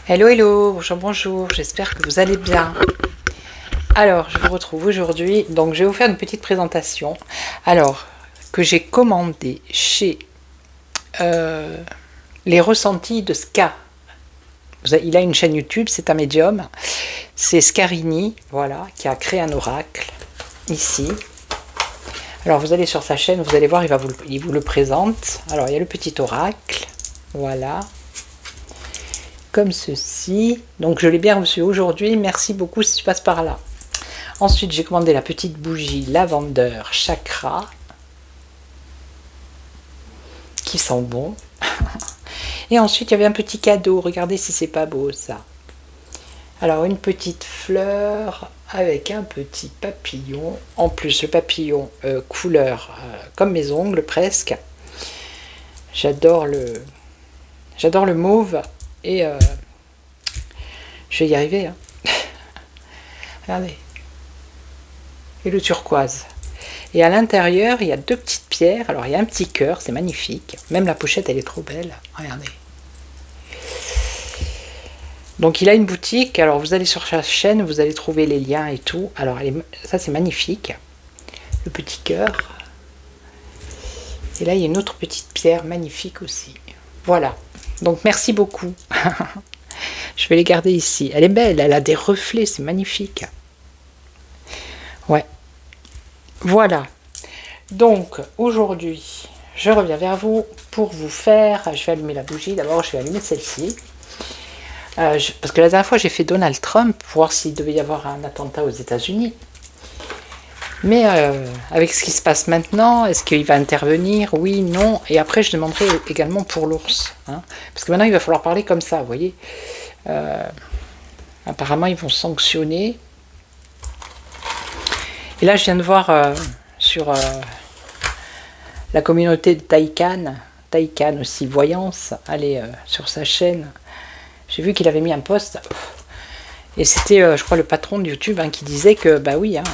Hello, hello, bonjour, bonjour, j'espère que vous allez bien. Alors, je vous retrouve aujourd'hui, donc je vais vous faire une petite présentation. Alors, que j'ai commandé chez Les Ressentis de Ska. Il a une chaîne YouTube, c'est un médium. C'est Scarini, voilà, qui a créé un oracle, ici. Alors, vous allez sur sa chaîne, vous allez voir, il vous le présente. Alors, il y a le petit oracle, voilà. Comme ceci. Donc je l'ai bien reçu aujourd'hui. Merci beaucoup si tu passes par là. Ensuite, j'ai commandé la petite bougie lavendeur chakra qui sent bon. Et ensuite, il y avait un petit cadeau. Regardez si c'est pas beau ça. Alors, une petite fleur avec un petit papillon. En plus, le papillon couleur comme mes ongles presque. J'adore le mauve et je vais y arriver. Hein. Regardez. Et le turquoise. Et à l'intérieur, il y a deux petites pierres. Alors, il y a un petit cœur, c'est magnifique. Même la pochette, elle est trop belle. Regardez. Donc, il a une boutique. Alors, vous allez sur sa chaîne, vous allez trouver les liens et tout. Alors, ça, c'est magnifique. Le petit cœur. Et là, il y a une autre petite pierre magnifique aussi. Voilà. Donc, merci beaucoup. Je vais les garder ici. Elle est belle, elle a des reflets, c'est magnifique. Ouais. Voilà. Donc, aujourd'hui, je reviens vers vous pour vous faire... Je vais allumer la bougie. D'abord, je vais allumer celle-ci. Parce que la dernière fois, j'ai fait Donald Trump pour voir s'il devait y avoir un attentat aux États-Unis. Mais avec ce qui se passe maintenant, est-ce qu'il va intervenir? Oui, non. Et après, je demanderai également pour l'ours. Hein, parce que maintenant, il va falloir parler comme ça, vous voyez. Apparemment, ils vont sanctionner. Et là, je viens de voir sur la communauté de Taïkan aussi, Voyance, allez sur sa chaîne. J'ai vu qu'il avait mis un post. Et c'était, je crois, le patron de YouTube hein, qui disait que, bah oui, hein,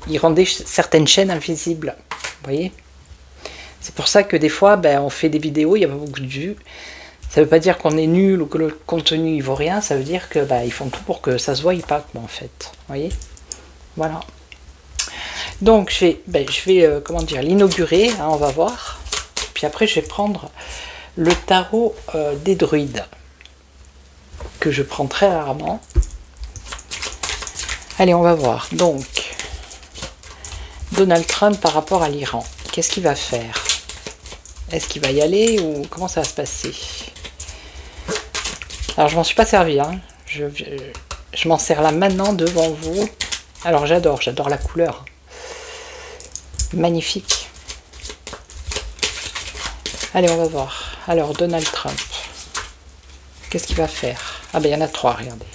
il rendait certaines chaînes invisibles. Vous voyez? C'est pour ça que des fois, ben, on fait des vidéos, il n'y a pas beaucoup de vues. Ça ne veut pas dire qu'on est nul ou que le contenu il vaut rien, ça veut dire que bah, ils font tout pour que ça se voie pas, quoi, en fait. Vous voyez? Voilà. Donc je vais comment dire, l'inaugurer, hein, on va voir. Puis après je vais prendre le tarot des druides, que je prends très rarement. Allez, on va voir. Donc, Donald Trump par rapport à l'Iran, qu'est-ce qu'il va faire? Est-ce qu'il va y aller ou comment ça va se passer? Alors je m'en suis pas servi, hein. Je m'en sers là maintenant devant vous. Alors j'adore la couleur. Magnifique. Allez, on va voir. Alors Donald Trump, qu'est-ce qu'il va faire? Ah ben il y en a trois, regardez.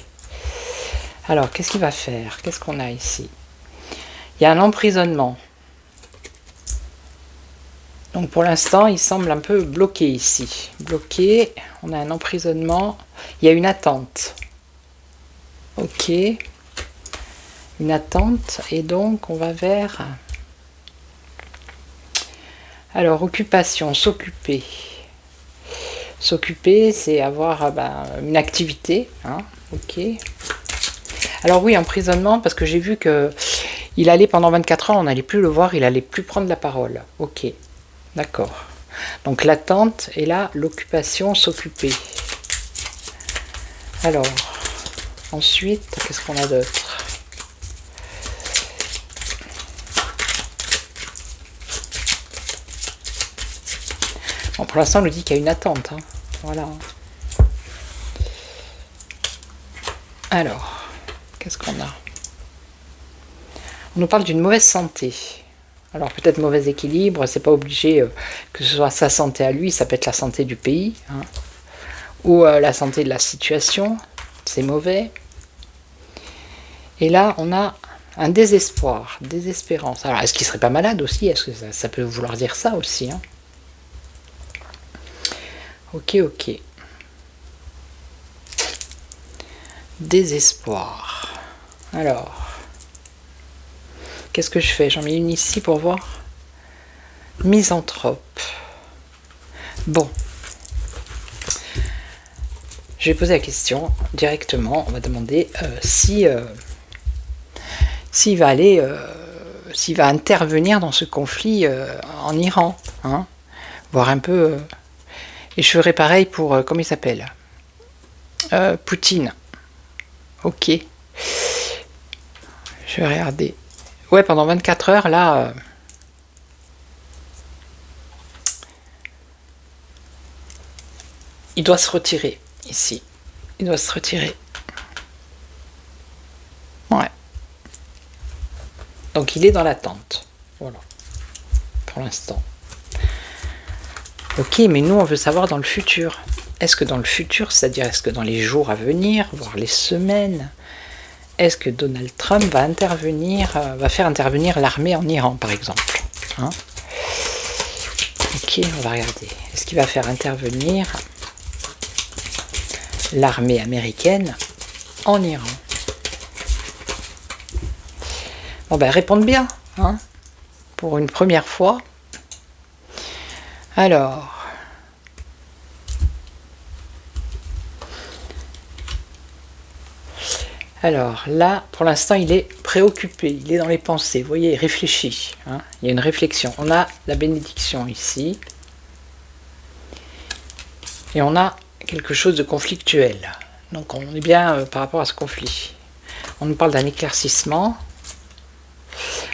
Alors qu'est-ce qu'il va faire? Qu'est-ce qu'on a ici? Il y a un emprisonnement. Donc pour l'instant, il semble un peu bloqué ici. Bloqué, on a un emprisonnement. Il y a une attente. Ok. Une attente. Et donc, on va vers... Alors, occupation, s'occuper. S'occuper, c'est avoir une activité. Hein, ok. Alors oui, emprisonnement, parce que j'ai vu que il allait pendant 24 heures, on n'allait plus le voir, il allait plus prendre la parole. Ok. D'accord. Donc l'attente et là, l'occupation, s'occuper. Alors, ensuite, qu'est-ce qu'on a d'autre? Bon, pour l'instant, on nous dit qu'il y a une attente. Hein. Voilà. Alors, qu'est-ce qu'on a? On nous parle d'une mauvaise santé. Alors peut-être mauvais équilibre, c'est pas obligé que ce soit sa santé à lui, ça peut être la santé du pays, hein, ou la santé de la situation, c'est mauvais. Et là, on a un désespoir, désespérance. Alors est-ce qu'il serait pas malade aussi? Est-ce que ça peut vouloir dire ça aussi hein? Ok, ok. Désespoir. Alors... Qu'est-ce que je fais? J'en mets une ici pour voir. Misanthrope. Bon. Je vais poser la question directement. On va demander s'il va aller, s'il va intervenir dans ce conflit en Iran, hein, voir un peu. Et je ferai pareil pour comment il s'appelle, Poutine. Ok. Je vais regarder. Ouais, pendant 24 heures là. Il doit se retirer ici. Il doit se retirer. Ouais. Donc il est dans l'attente. Voilà. Pour l'instant. Ok, mais nous on veut savoir dans le futur. Est-ce que dans le futur, c'est-à-dire est-ce que dans les jours à venir, voire les semaines, est-ce que Donald Trump va intervenir, va faire intervenir l'armée en Iran par exemple, hein? Ok, on va regarder. Est-ce qu'il va faire intervenir l'armée américaine en Iran? Bon ben répondent bien, hein, pour une première fois. Alors, là, pour l'instant, il est préoccupé, il est dans les pensées, vous voyez, il réfléchit, hein, il y a une réflexion. On a la bénédiction ici, et on a quelque chose de conflictuel. Donc on est bien par rapport à ce conflit. On nous parle d'un éclaircissement.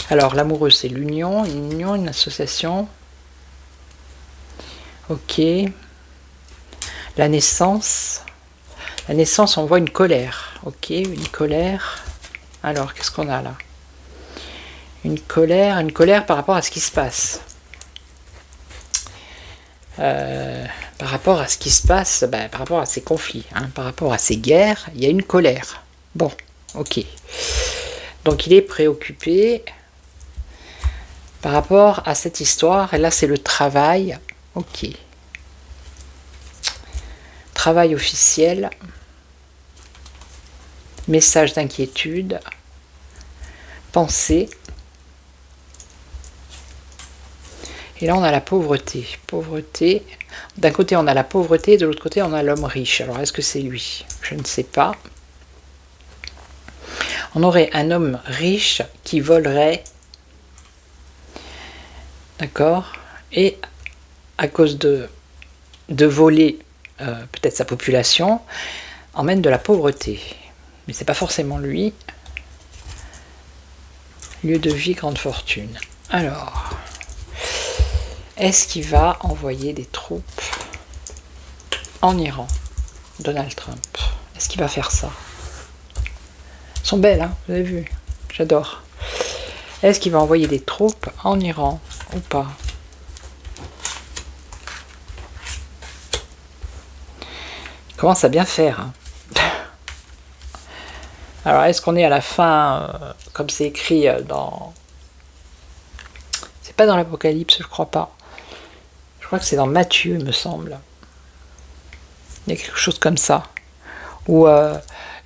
Alors l'amoureux, c'est l'union, une association. Ok. La naissance. La naissance, on voit une colère. Ok, une colère. Alors, qu'est-ce qu'on a là? Une colère par rapport à ce qui se passe. Par rapport à ce qui se passe, par rapport à ces conflits, hein, par rapport à ces guerres, il y a une colère. Bon, ok. Donc il est préoccupé par rapport à cette histoire, et là c'est le travail. Ok. Travail officiel. Message d'inquiétude. Pensée. Et là on a la pauvreté. Pauvreté. D'un côté on a la pauvreté, de l'autre côté on a l'homme riche. Alors est-ce que c'est lui? Je ne sais pas. On aurait un homme riche qui volerait, d'accord, et à cause de voler peut-être sa population, emmène de la pauvreté. Mais c'est pas forcément lui. Lieu de vie, grande fortune. Alors, est-ce qu'il va envoyer des troupes en Iran, Donald Trump? Est-ce qu'il va faire ça? Elles sont belles, hein, vous avez vu, j'adore. Est-ce qu'il va envoyer des troupes en Iran ou pas? Il commence à bien faire, hein. Alors est-ce qu'on est à la fin, comme c'est écrit dans... C'est pas dans l'Apocalypse, je crois pas. Je crois que c'est dans Matthieu, il me semble. Il y a quelque chose comme ça. Où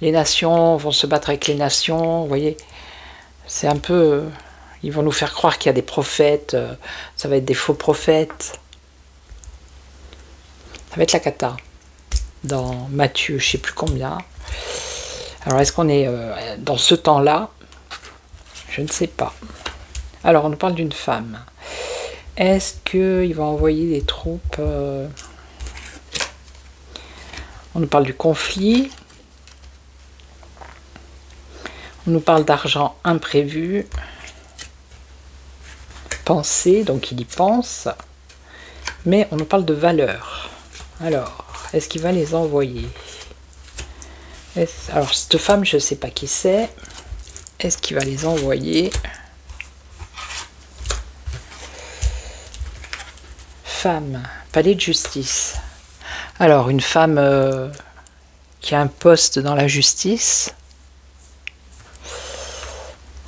les nations vont se battre avec les nations, vous voyez. C'est un peu... ils vont nous faire croire qu'il y a des prophètes, ça va être des faux prophètes. Ça va être la cata. Dans Matthieu, je sais plus combien. Alors est-ce qu'on est dans ce temps-là? Je ne sais pas. Alors on nous parle d'une femme. Est-ce qu'il va envoyer des troupes On nous parle du conflit. On nous parle d'argent imprévu. Pensée, donc il y pense. Mais on nous parle de valeur. Alors, est-ce qu'il va les envoyer? Alors, cette femme, je ne sais pas qui c'est. Est-ce qu'il va les envoyer? Femme, palais de justice. Alors, une femme qui a un poste dans la justice.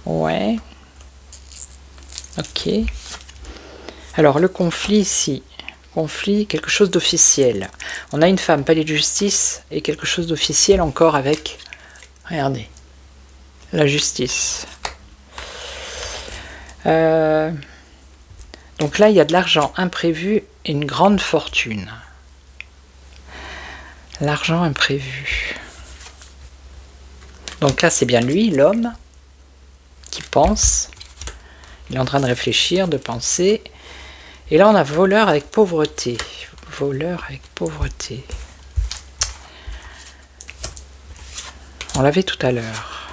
Ouais. Ok. Alors, le conflit ici. Conflit, quelque chose d'officiel. On a une femme, palais de justice, et quelque chose d'officiel encore avec, regardez, la justice. Donc là, il y a de l'argent imprévu et une grande fortune. L'argent imprévu. Donc là, c'est bien lui, l'homme, qui pense. Il est en train de réfléchir, de penser. Et là, on a voleur avec pauvreté. Voleur avec pauvreté. On l'avait tout à l'heure.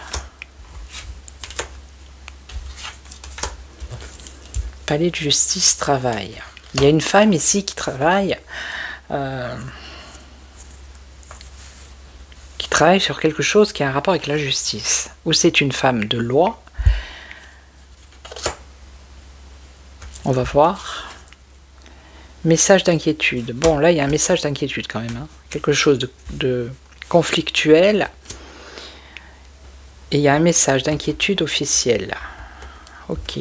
Palais de justice, travail. Il y a une femme ici qui travaille sur quelque chose qui a un rapport avec la justice. Ou c'est une femme de loi. On va voir. Message d'inquiétude. Bon, là, il y a un message d'inquiétude quand même. Hein. Quelque chose de conflictuel. Et il y a un message d'inquiétude officiel. Ok.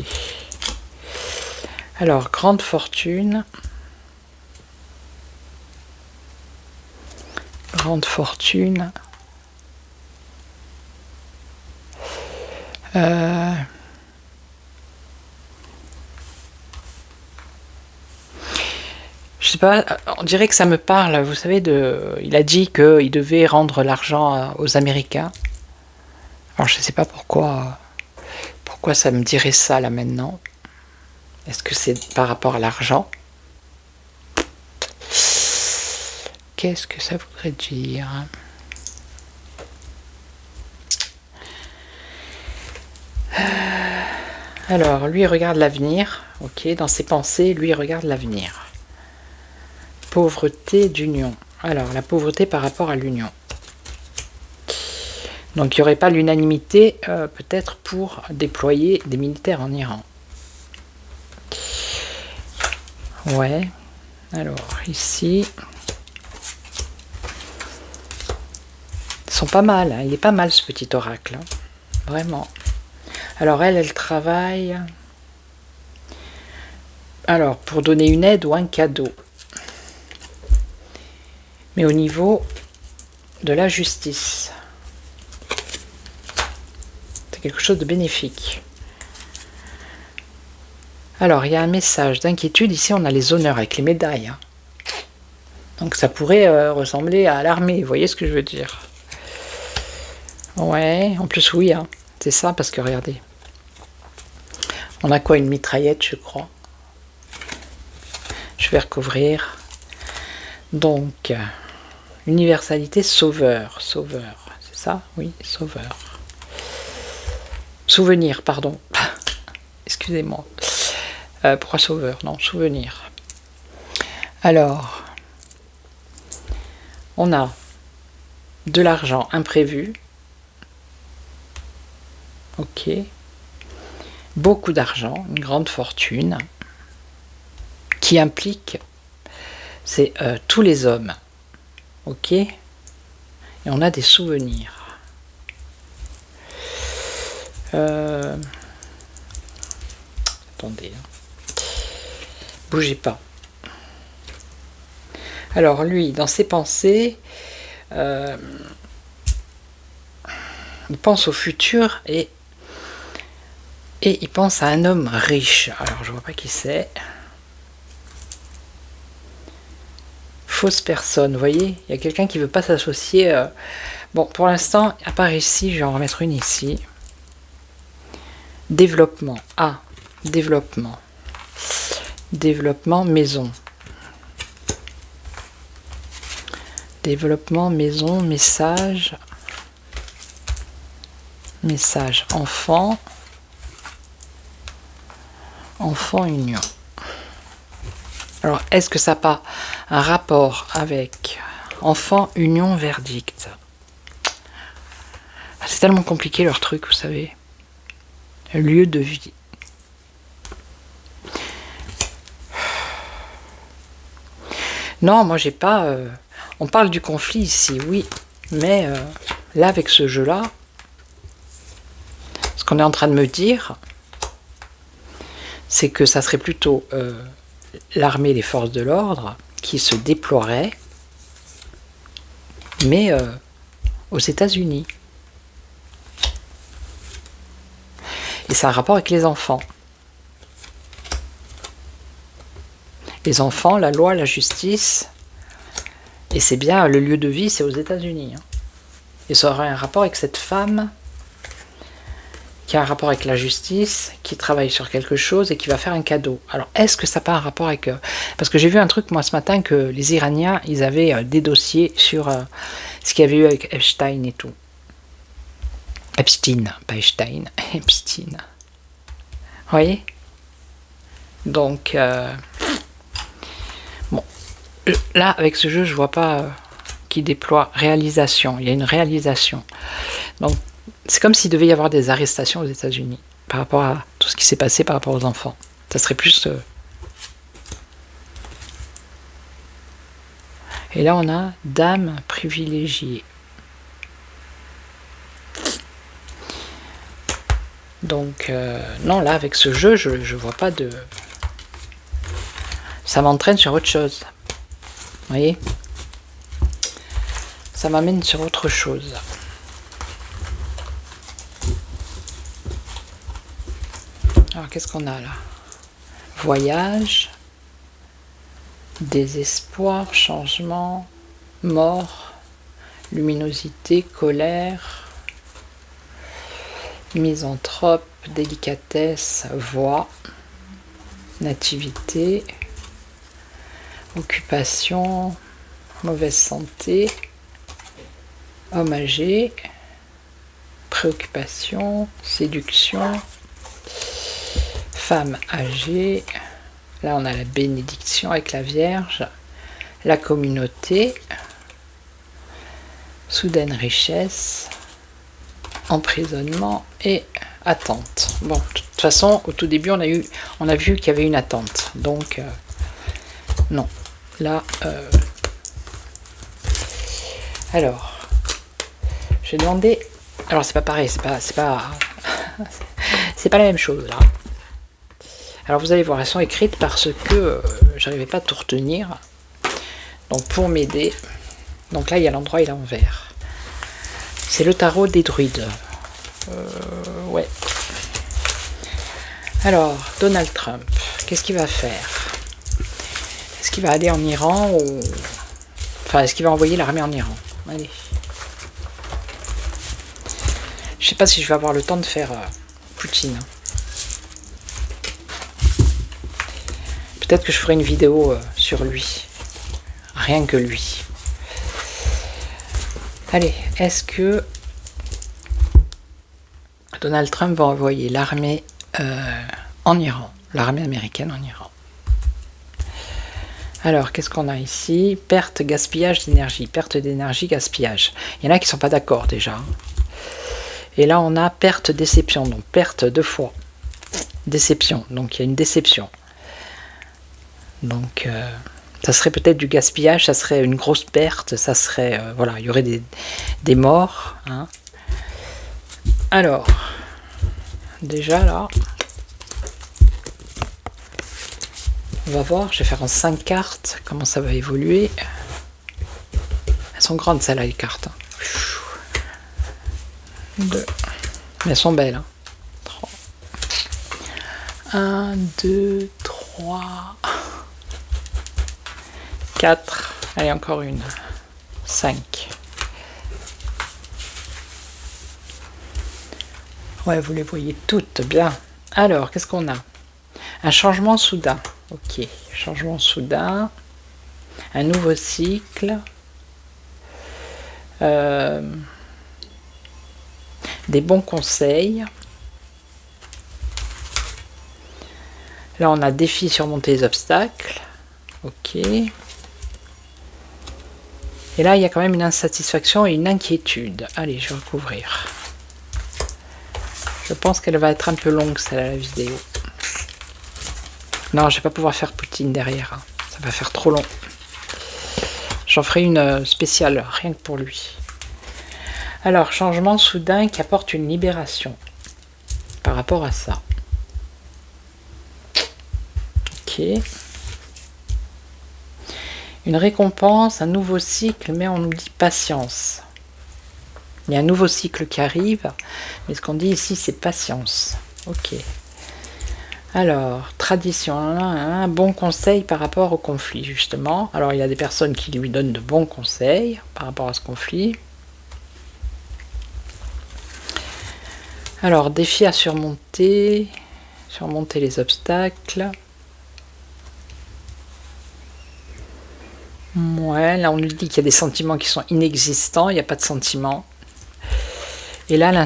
Alors, grande fortune. Grande fortune. Je sais pas, on dirait que ça me parle, vous savez, il a dit qu'il devait rendre l'argent aux Américains. Alors je sais pas pourquoi ça me dirait ça là maintenant. Est-ce que c'est par rapport à l'argent? Qu'est-ce que ça voudrait dire? Alors, lui, il regarde l'avenir. Ok, dans ses pensées, lui, il regarde l'avenir. Pauvreté d'union. Alors, la pauvreté par rapport à l'union. Donc, il n'y aurait pas l'unanimité, peut-être, pour déployer des militaires en Iran. Ouais. Alors, ici... Ils sont pas mal. Hein. Il est pas mal, ce petit oracle. Hein. Vraiment. Alors elle travaille. Alors, pour donner une aide ou un cadeau. Mais au niveau de la justice. C'est quelque chose de bénéfique. Alors, il y a un message d'inquiétude. Ici, on a les honneurs avec les médailles. Hein. Donc, ça pourrait ressembler à l'armée. Vous voyez ce que je veux dire? Ouais, en plus, oui. Hein. C'est ça, parce que regardez. On a quoi? Une mitraillette, je crois. Je vais recouvrir. Donc, universalité, sauveur. Sauveur, c'est ça? Oui, sauveur. Souvenir, pardon. Excusez-moi. Pourquoi sauveur? Non, souvenir. Alors, on a de l'argent imprévu. Ok. Beaucoup d'argent, une grande fortune, qui implique, c'est tous les hommes. Ok. Et on a des souvenirs. Attendez. Bougez pas. Alors lui, dans ses pensées, il pense au futur et il pense à un homme riche. Alors je vois pas qui c'est. Fausse personne, vous voyez, il y a quelqu'un qui veut pas s'associer. Bon, pour l'instant, à part ici, je vais en remettre une ici. Développement. Ah, développement. Développement maison. Développement maison, message. Message enfant. Enfant union. Alors, est-ce que ça n'a pas un rapport avec enfant union verdict? C'est tellement compliqué leur truc, vous savez. Lieu de vie. Non, moi j'ai pas... on parle du conflit ici, oui. Mais là, avec ce jeu-là, ce qu'on est en train de me dire, c'est que ça serait plutôt l'armée, les forces de l'ordre, qui se déploieraient, mais aux États-Unis. Et ça a un rapport avec les enfants. Les enfants, la loi, la justice Et c'est bien, le lieu de vie, c'est aux États-Unis. Hein. Et ça aurait un rapport avec cette femme qui a un rapport avec la justice, qui travaille sur quelque chose et qui va faire un cadeau. Alors, est-ce que ça n'a pas un rapport avec... parce que j'ai vu un truc, moi, ce matin, que les Iraniens, ils avaient des dossiers sur ce qu'il y avait eu avec Epstein et tout. Epstein, pas Epstein, Epstein. Vous voyez? Donc, bon, là, avec ce jeu, je vois pas qui déploie réalisation. Il y a une réalisation. Donc, c'est comme s'il devait y avoir des arrestations aux États-Unis par rapport à tout ce qui s'est passé par rapport aux enfants. Ça serait plus... Et là, on a dame privilégiée. Donc, non, là, avec ce jeu, je vois pas de... Ça m'entraîne sur autre chose. Vous voyez? Ça m'amène sur autre chose. Alors, qu'est-ce qu'on a là? Voyage, désespoir, changement, mort, luminosité, colère, misanthrope, délicatesse, voix, nativité, occupation, mauvaise santé, homme âgé, préoccupation, séduction, femme âgée, là on a la bénédiction avec la Vierge, la communauté, soudaine richesse, emprisonnement et attente. Bon, de toute façon, au tout début, on a vu qu'il y avait une attente. Donc, non. Là, alors, je vais demander... Alors, c'est pas pareil, c'est pas la même chose, là. Alors, vous allez voir, elles sont écrites parce que j'arrivais pas à tout retenir. Donc, pour m'aider... Donc là, il y a l'endroit, il est en vert. C'est le tarot des druides. Ouais. Alors, Donald Trump, qu'est-ce qu'il va faire? Est-ce qu'il va aller en Iran ou... Enfin, est-ce qu'il va envoyer l'armée en Iran? Allez. Je sais pas si je vais avoir le temps de faire Poutine. Peut-être que je ferai une vidéo sur lui. Rien que lui. Allez, est-ce que Donald Trump va envoyer l'armée en Iran, l'armée américaine en Iran? Alors, qu'est-ce qu'on a ici? Perte, gaspillage d'énergie, perte d'énergie, gaspillage. Il y en a qui ne sont pas d'accord déjà. Et là, on a perte, déception, donc perte deux fois. Déception, donc il y a une déception. Donc, ça serait peut-être du gaspillage, ça serait une grosse perte, ça serait, voilà, il y aurait des morts. Hein. Alors, déjà là, on va voir, je vais faire en 5 cartes, comment ça va évoluer. Elles sont grandes celles-là, les cartes. 2. Mais elles sont belles. Hein. 3. 1, 2, 3... 4, allez encore une, 5. Ouais, vous les voyez toutes bien. Alors, qu'est-ce qu'on a? Un changement soudain. Ok, changement soudain. Un nouveau cycle. Des bons conseils. Là, on a défi, surmonter les obstacles. Ok. Et là, il y a quand même une insatisfaction et une inquiétude. Allez, je vais recouvrir. Je pense qu'elle va être un peu longue, celle-là, la vidéo. Non, je ne vais pas pouvoir faire Poutine derrière. Hein. Ça va faire trop long. J'en ferai une spéciale, rien que pour lui. Alors, changement soudain qui apporte une libération. Par rapport à ça. Ok. Une récompense, un nouveau cycle, mais on nous dit patience. Il y a un nouveau cycle qui arrive, mais ce qu'on dit ici, c'est patience. Ok. Alors, tradition, un bon conseil par rapport au conflit, justement. Alors, il y a des personnes qui lui donnent de bons conseils par rapport à ce conflit. Alors, défi à surmonter, surmonter les obstacles. Ouais, là on nous dit qu'il y a des sentiments qui sont inexistants, il n'y a pas de sentiments. Et là,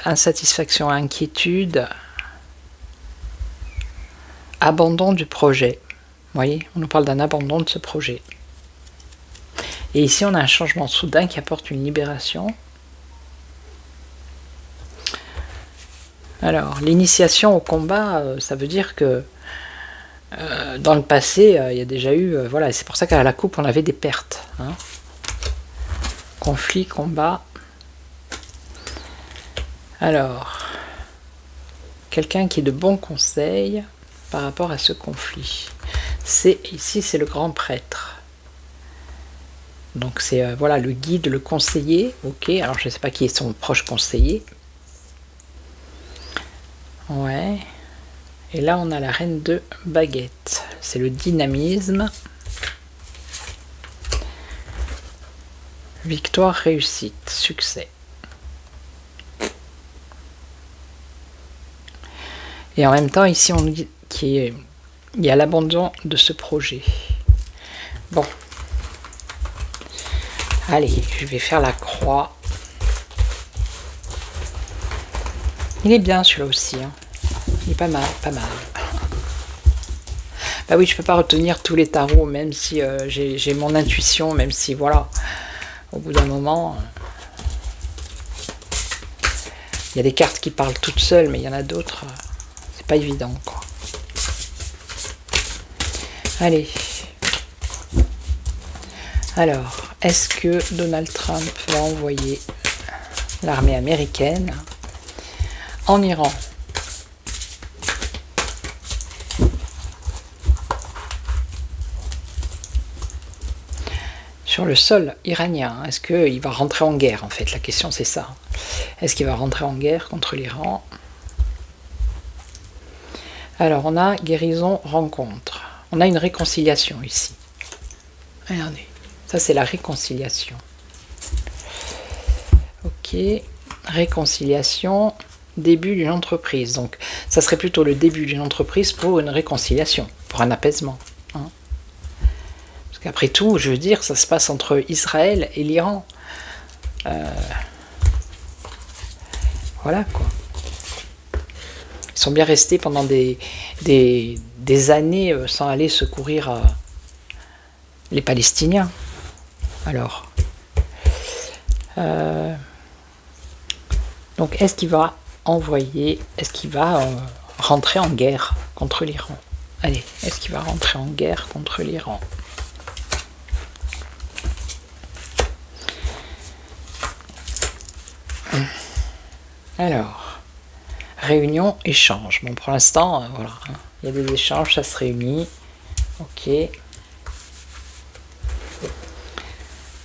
insatisfaction, inquiétude, abandon du projet. Vous voyez, on nous parle d'un abandon de ce projet. Et ici, on a un changement soudain qui apporte une libération. Alors, l'initiation au combat, ça veut dire que dans le passé, il y a déjà eu... voilà, c'est pour ça qu'à la coupe, on avait des pertes. Hein. Conflit, combat. Alors, quelqu'un qui est de bons conseils par rapport à ce conflit. Ici, c'est le grand prêtre. Donc, c'est voilà, le guide, le conseiller. Ok, alors je ne sais pas qui est son proche conseiller. Ouais. Et là, on a la reine de baguette. C'est le dynamisme. Victoire, réussite, succès. Et en même temps, ici, on dit qu'il y a l'abandon de ce projet. Bon. Allez, je vais faire la croix. Il est bien celui-là aussi. Hein. Il est pas mal, pas mal. Bah oui, je peux pas retenir tous les tarots, même si j'ai mon intuition, même si voilà, au bout d'un moment, il y a des cartes qui parlent toutes seules, mais il y en a d'autres, c'est pas évident, quoi. Allez. Alors, est-ce que Donald Trump va envoyer l'armée américaine en Iran ? Sur le sol iranien, est-ce qu'il va rentrer en guerre en fait? La question c'est ça. Est-ce qu'il va rentrer en guerre contre l'Iran? Alors on a guérison, rencontre. On a une réconciliation ici. Regardez, ça c'est la réconciliation. Ok, réconciliation, début d'une entreprise. Donc ça serait plutôt le début d'une entreprise pour une réconciliation, pour un apaisement. Hein. Après tout, je veux dire, ça se passe entre Israël et l'Iran. Voilà, quoi. Ils sont bien restés pendant des années sans aller secourir les Palestiniens. Alors. Donc, est-ce qu'il va rentrer en guerre contre l'Iran? Allez, est-ce qu'il va rentrer en guerre contre l'Iran? Alors, réunion, échange. Bon, pour l'instant, voilà, hein, il y a des échanges, ça se réunit. Ok.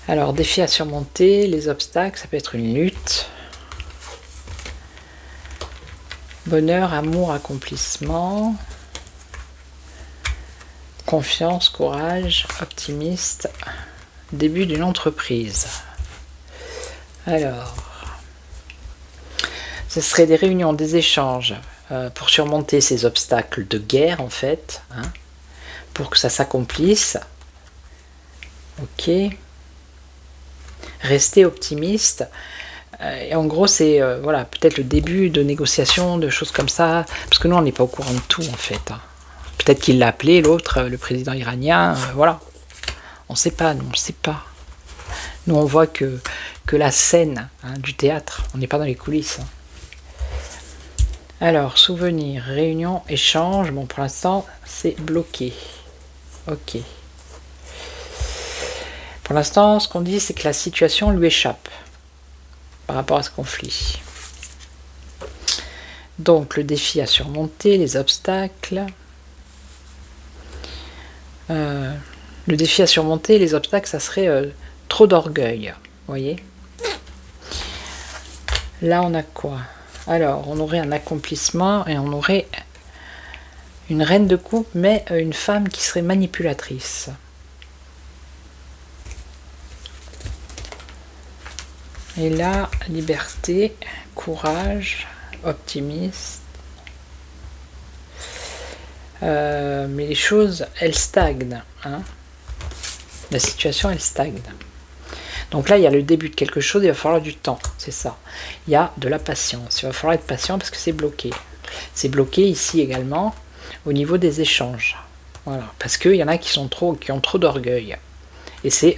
Alors, défi à surmonter, les obstacles, ça peut être une lutte. Bonheur, amour, accomplissement. Confiance, courage, optimiste. Début d'une entreprise. Alors... ce serait des réunions, des échanges pour surmonter ces obstacles de guerre, en fait, hein, pour que ça s'accomplisse. Ok. Rester optimiste. Et en gros, c'est voilà, peut-être le début de négociations, de choses comme ça, parce que nous, on n'est pas au courant de tout, en fait. Hein. Peut-être qu'il l'a appelé, l'autre, le président iranien, voilà. On ne sait pas, nous, on ne sait pas. Nous, on voit que la scène hein, du théâtre, on n'est pas dans les coulisses. Hein. Alors, souvenir, réunion, échange. Bon, pour l'instant, c'est bloqué. Ok. Pour l'instant, ce qu'on dit, c'est que la situation lui échappe par rapport à ce conflit. Donc, le défi à surmonter, les obstacles. Le défi à surmonter, les obstacles, ça serait trop d'orgueil. Vous voyez? Là, on a quoi? Alors, on aurait un accomplissement et on aurait Une reine de coupe, mais une femme qui serait manipulatrice. Et là, liberté, courage, optimiste. Mais les choses, elles stagnent. Hein. La situation, elle stagne. Donc là, il y a le début de quelque chose, il va falloir du temps, c'est ça. Il y a de la patience, il va falloir être patient parce que c'est bloqué. C'est bloqué ici également au niveau des échanges. Voilà, parce qu'il y en a qui ont trop d'orgueil. Et c'est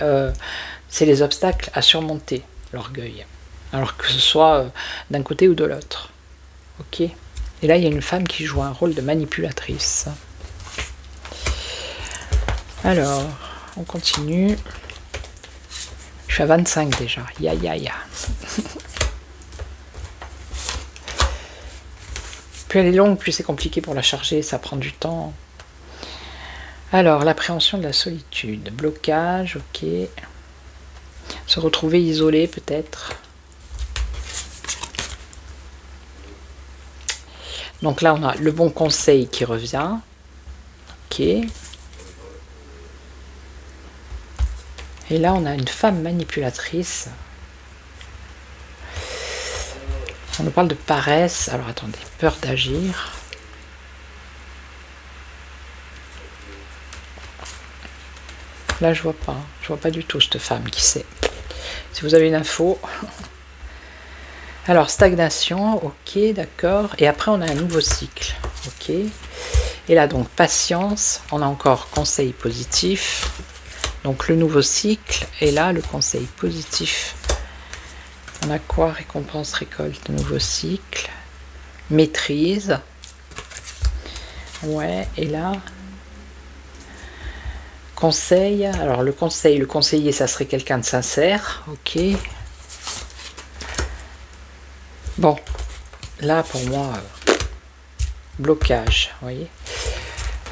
les obstacles à surmonter, l'orgueil. Alors que ce soit d'un côté ou de l'autre. Ok. Et là, il y a une femme qui joue un rôle de manipulatrice. Alors, on continue. Je suis à 25 déjà. Ya. Plus elle est longue, plus c'est compliqué pour la charger. Ça prend du temps. Alors, l'appréhension de la solitude. Blocage, ok. Se retrouver isolé, peut-être. Donc là, on a le bon conseil qui revient. Ok. Et là, on a une femme manipulatrice. On nous parle de paresse. Alors, attendez. Peur d'agir. Là, je vois pas. Je vois pas du tout cette femme. Qui c'est? Si vous avez une info... Alors, stagnation, ok, d'accord. Et après, on a un nouveau cycle, ok. Et là, donc, patience, on a encore conseil positif. Donc, le nouveau cycle, et là, le conseil positif. On a quoi? Récompense, récolte, nouveau cycle. Maîtrise. Ouais, et là... Conseil. Alors, le conseiller, ça serait quelqu'un de sincère, ok. Bon, là pour moi, blocage, vous voyez.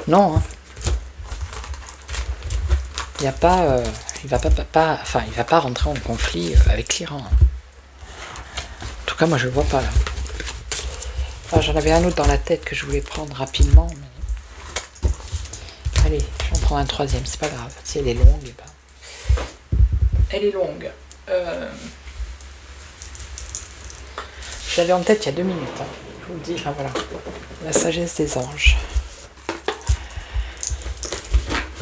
Non, hein. Il n'y a pas, il va pas rentrer en conflit avec l'Iran. En tout cas, moi je le vois pas là. Ah, j'en avais un autre dans la tête que je voulais prendre rapidement. Mais... Allez, je vais en prendre un troisième, c'est pas grave. Si elle est longue, eh ben... Elle est longue. Je l'avais en tête il y a 2 minutes, hein. Je vous le dis, enfin voilà, la sagesse des anges.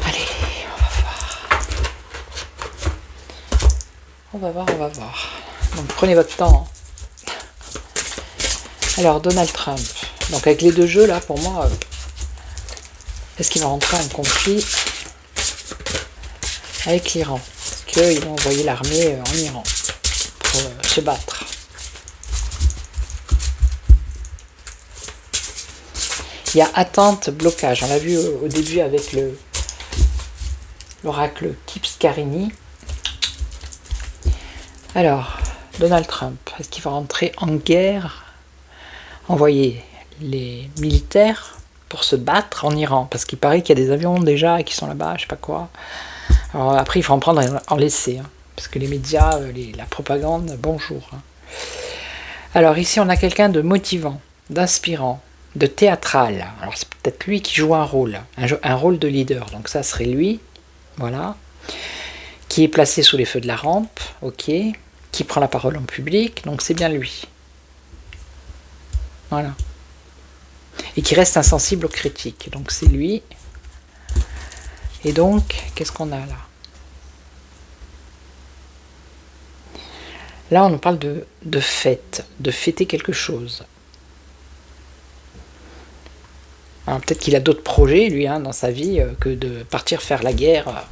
Allez, on va voir. Donc prenez votre temps. Alors, Donald Trump. Donc avec les deux jeux, là, pour moi, est-ce qu'il va rentrer en conflit avec l'Iran? Parce qu'ils vont envoyer l'armée en Iran pour se battre. Il y a attente, blocage. On l'a vu au début avec l'oracle Kipskarini. Alors, Donald Trump, est-ce qu'il va rentrer en guerre? Envoyer les militaires pour se battre en Iran? Parce qu'il paraît qu'il y a des avions déjà qui sont là-bas, je sais pas quoi. Alors après, il faut en prendre et en laisser. Hein, parce que les médias, la propagande, bonjour. Hein. Alors ici, on a quelqu'un de motivant, d'inspirant, de théâtral. Alors c'est peut-être lui qui joue un rôle de leader. Donc ça serait lui, voilà, qui est placé sous les feux de la rampe, ok, qui prend la parole en public, donc c'est bien lui. Voilà. Et qui reste insensible aux critiques. Donc c'est lui. Et donc, qu'est-ce qu'on a là? Là, on nous parle de fête, de fêter quelque chose. Alors peut-être qu'il a d'autres projets, lui, hein, dans sa vie, que de partir faire la guerre.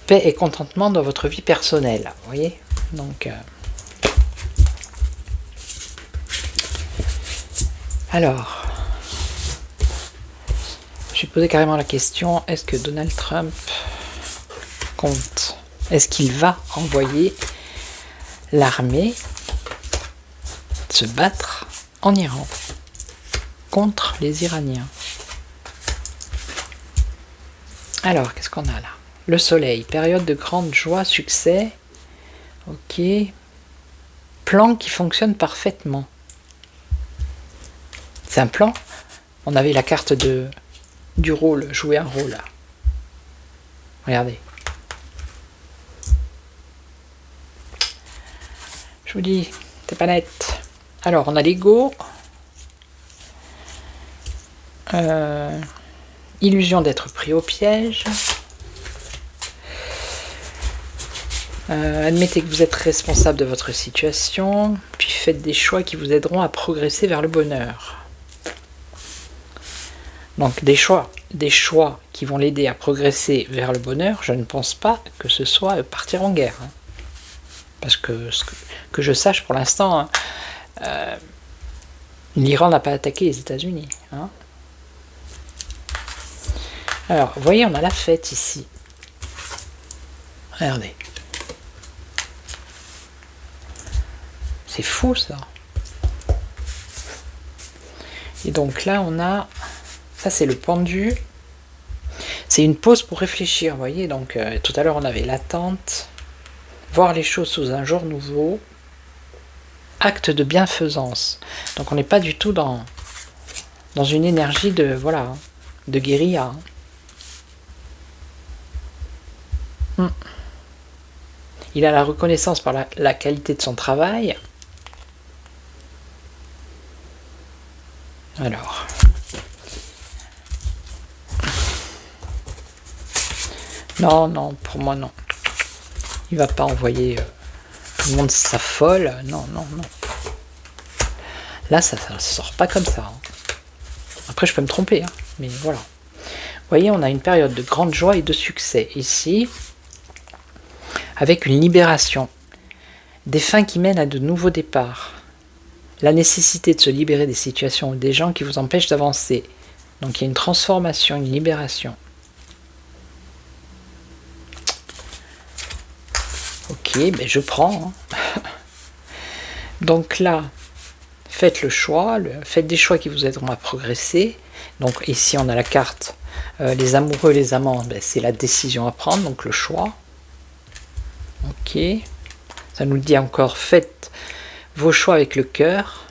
Paix et contentement dans votre vie personnelle, vous voyez. Donc, alors, je vais poser carrément la question, est-ce que Donald Trump compte? Est-ce qu'il va envoyer l'armée se battre en Iran contre les Iraniens? Alors, qu'est-ce qu'on a là? Le soleil, période de grande joie, succès. Ok. Plan qui fonctionne parfaitement. C'est un plan On avait la carte du rôle, jouer un rôle. Regardez. Je vous dis, c'est pas net. Alors, on a l'ego. Illusion d'être pris au piège. Admettez que vous êtes responsable de votre situation, puis faites des choix qui vous aideront à progresser vers le bonheur. Donc des choix qui vont l'aider à progresser vers le bonheur, je ne pense pas que ce soit partir en guerre. Hein. Parce que que je sache pour l'instant, l'Iran n'a pas attaqué les États-Unis. Hein. Alors, vous voyez, on a la fête ici. Regardez. C'est fou ça. Et donc là, on a... Ça, c'est le pendu. C'est une pause pour réfléchir, vous voyez. Donc, tout à l'heure, on avait l'attente. Voir les choses sous un jour nouveau. Acte de bienfaisance. Donc, on n'est pas du tout dans une énergie de, voilà, de guérilla. Il a la reconnaissance par la qualité de son travail. Alors... Non, pour moi, non. Il va pas envoyer tout le monde s'affole. Non. Là, ça sort pas comme ça. Hein. Après, je peux me tromper, hein, mais voilà. Vous voyez, on a une période de grande joie et de succès ici, avec une libération, des fins qui mènent à de nouveaux départs, la nécessité de se libérer des situations ou des gens qui vous empêchent d'avancer. Donc, il y a une transformation, une libération. Ok, mais je prends. Hein. Donc là, faites le choix, faites des choix qui vous aideront à progresser. Donc ici, on a la carte les amoureux, les amants, ben, c'est la décision à prendre, donc le choix. Ok. Ça nous dit encore, faites vos choix avec le cœur.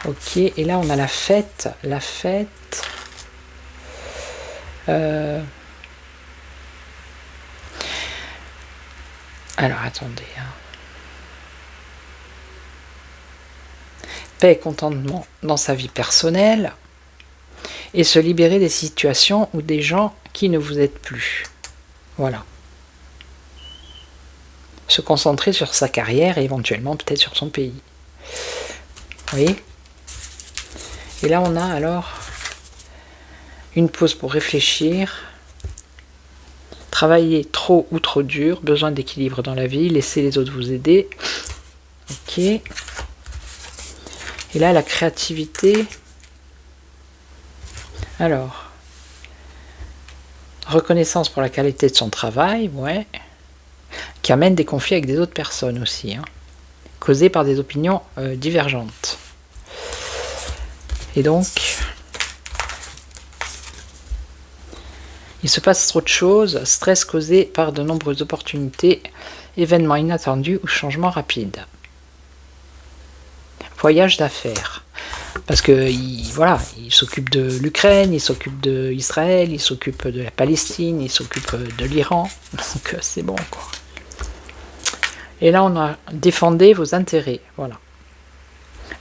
Ok, et là on a la fête. La fête. Alors attendez. Hein. Paix et contentement dans sa vie personnelle. Et se libérer des situations ou des gens qui ne vous aident plus. Voilà. Se concentrer sur sa carrière et éventuellement peut-être sur son pays. Vous voyez ? Et là on a alors une pause pour réfléchir. Travailler trop ou trop dur, besoin d'équilibre dans la vie, laisser les autres vous aider. Ok. Et là la créativité. Alors, reconnaissance pour la qualité de son travail, ouais, qui amène des conflits avec des autres personnes aussi, hein, causés par des opinions divergentes. Et donc, il se passe trop de choses, stress causé par de nombreuses opportunités, événements inattendus ou changements rapides. Voyage d'affaires. Parce que voilà, il s'occupe de l'Ukraine, il s'occupe d'Israël, il s'occupe de la Palestine, il s'occupe de l'Iran. Donc c'est bon quoi. Et là on a défendez vos intérêts, voilà.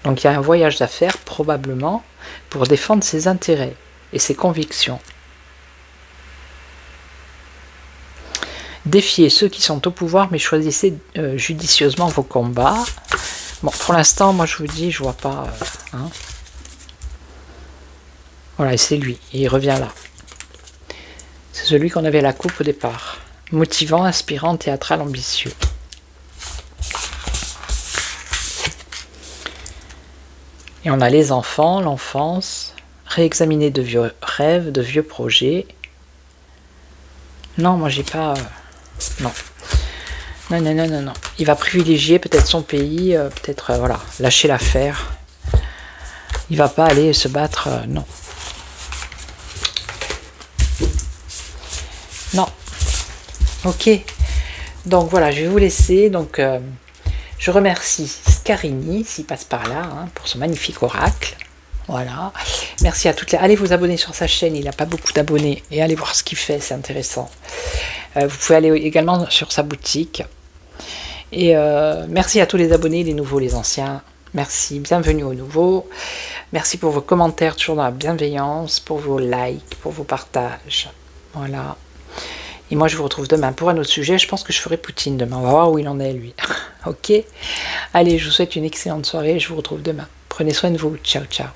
Donc il y a un voyage d'affaires probablement pour défendre ses intérêts et ses convictions. Défiez ceux qui sont au pouvoir, mais choisissez judicieusement vos combats. Bon, pour l'instant, moi je vous dis, je vois pas. Hein. Voilà, et c'est lui, et il revient là. C'est celui qu'on avait à la coupe au départ. Motivant, inspirant, théâtral, ambitieux. Et on a les enfants, l'enfance, réexaminer de vieux rêves, de vieux projets. Non, moi j'ai pas. Non. Non. Il va privilégier peut-être son pays, peut-être, voilà, lâcher l'affaire. Il va pas aller se battre, non. Non. Ok. Donc voilà, je vais vous laisser. Donc, je remercie Scarini, s'il passe par là, hein, pour ce magnifique oracle. Voilà. Merci à toutes les... Allez vous abonner sur sa chaîne, il n'a pas beaucoup d'abonnés. Et allez voir ce qu'il fait, c'est intéressant. Vous pouvez aller également sur sa boutique. Et merci à tous les abonnés, les nouveaux, les anciens. Merci, bienvenue aux nouveaux. Merci pour vos commentaires, toujours dans la bienveillance, pour vos likes, pour vos partages. Voilà. Et moi, je vous retrouve demain pour un autre sujet. Je pense que je ferai Poutine demain. On va voir où il en est, lui. Ok. Allez, je vous souhaite une excellente soirée. Je vous retrouve demain. Prenez soin de vous. Ciao, ciao.